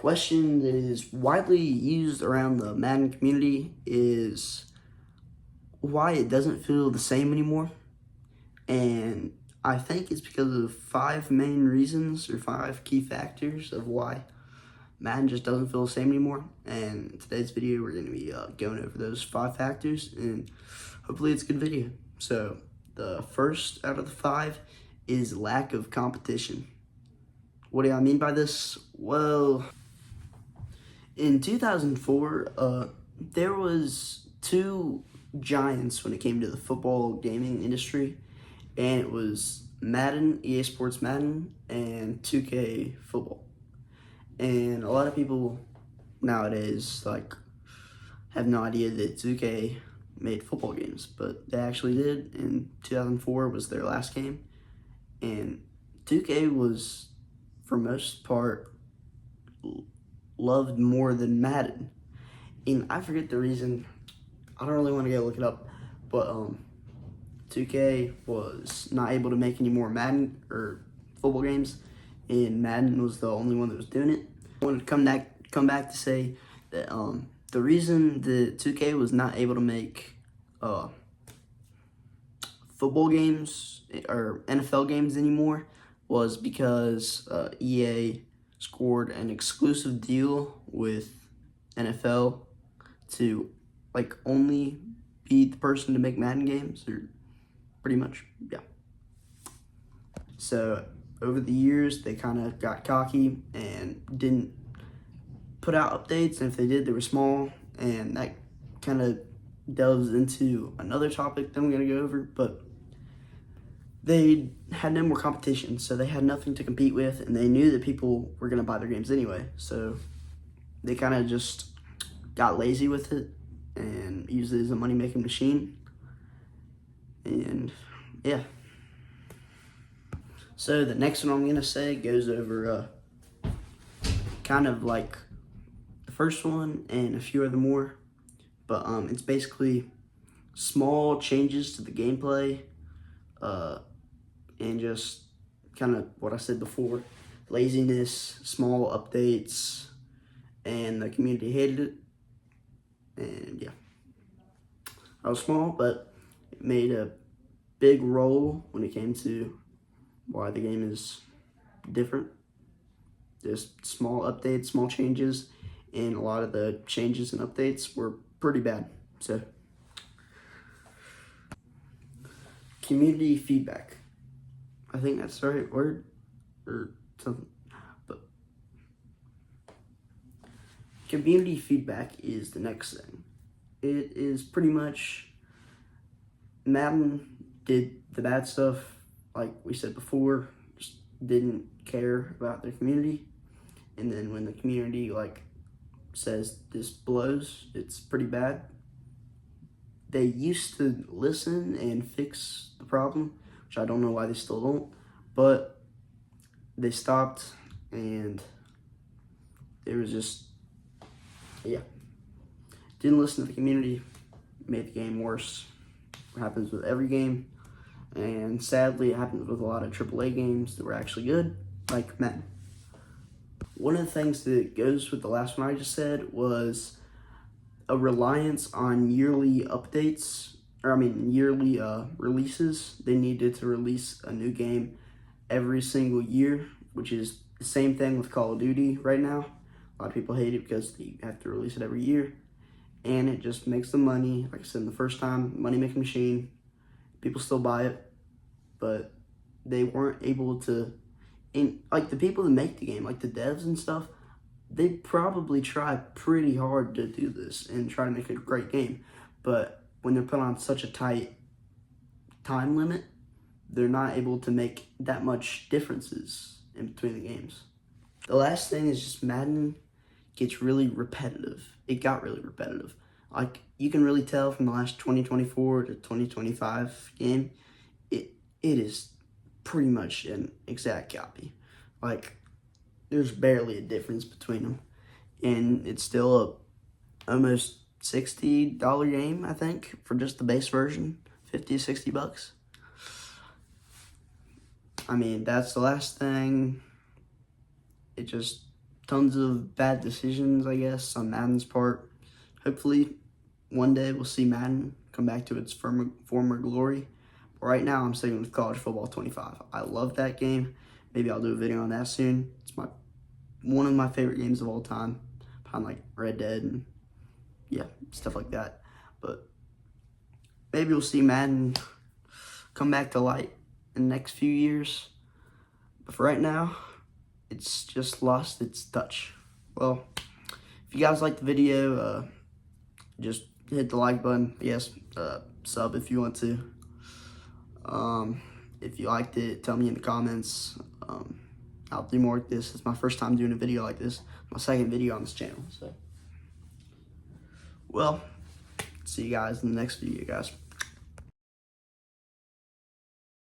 question that is widely used around the Madden community is why it doesn't feel the same anymore. And I think it's because of 5 main reasons or 5 key factors of why Madden just doesn't feel the same anymore. And in today's video, we're going to be going over those 5 factors, and hopefully it's a good video. So the first out of the 5 is lack of competition. What do I mean by this? Well, in 2004, there was 2 giants when it came to the football gaming industry, and it was Madden, EA Sports Madden, and 2K Football. And a lot of people nowadays have no idea that 2K made football games, but they actually did. In 2004 was their last game, and 2K was, for most part, loved more than Madden. And I forget the reason. I don't really want to go look it up, but 2K was not able to make any more Madden or football games, and Madden was the only one that was doing it. I wanted to come back to say that the reason that 2K was not able to make football games or NFL games anymore was because EA scored an exclusive deal with NFL to only be the person to make Madden games, or pretty much, yeah. So over the years, they kind of got cocky and didn't put out updates, and if they did, they were small, and that kind of delves into another topic that I'm going to go over, but they had no more competition, so they had nothing to compete with, and they knew that people were going to buy their games anyway, so they kind of just got lazy with it and used it as a money-making machine. And yeah. So the next one I'm going to say goes over kind of like the first one and a few other more, but it's basically small changes to the gameplay, and just kind of what I said before, laziness, small updates, and the community hated it. And yeah, I was small, but it made a big role when it came to why the game is different. Just small updates, small changes, and a lot of the changes and updates were pretty bad. So, community feedback. I think that's the right word or something. But community feedback is the next thing. It is pretty much Madden did the bad stuff, like we said before, just didn't care about their community. And then when the community says this blows, it's pretty bad, they used to listen and fix the problem, which I don't know why they still don't, but they stopped, and it was just, yeah. Didn't listen to the community, made the game worse. It happens with every game, and sadly it happens with a lot of AAA games that were actually good, like Madden. One of the things that goes with the last one I just said was a reliance on yearly updates, yearly releases. They needed to release a new game every single year, which is the same thing with Call of Duty right now. A lot of people hate it because you have to release it every year, and it just makes the money, like I said in the first time, money-making machine. People still buy it, but they weren't able to, the people that make the game, like the devs and stuff, they probably try pretty hard to do this and try to make a great game, but when they're put on such a tight time limit, they're not able to make that much differences in between the games. The last thing is just Madden gets really repetitive. It got really repetitive. You can really tell from the last 2024 to 2025 game, it is pretty much an exact copy. There's barely a difference between them, and it's still a almost $60 game, I think, for just the base version, 50 to 60 bucks. I mean, that's the last thing. It just tons of bad decisions, I guess, on Madden's part. Hopefully, one day we'll see Madden come back to its former glory. But right now, I'm sticking with College Football 25. I love that game. Maybe I'll do a video on that soon. It's one of my favorite games of all time, behind like Red Dead and yeah, stuff like that. But maybe we'll see Madden come back to light in the next few years. But for right now, it's just lost its touch. Well, if you guys liked the video, just hit the like button. Yes, sub if you want to. If you liked it, tell me in the comments. I'll do more like this. It's my first time doing a video like this. My second video on this channel. So, well, see you guys in the next video, guys.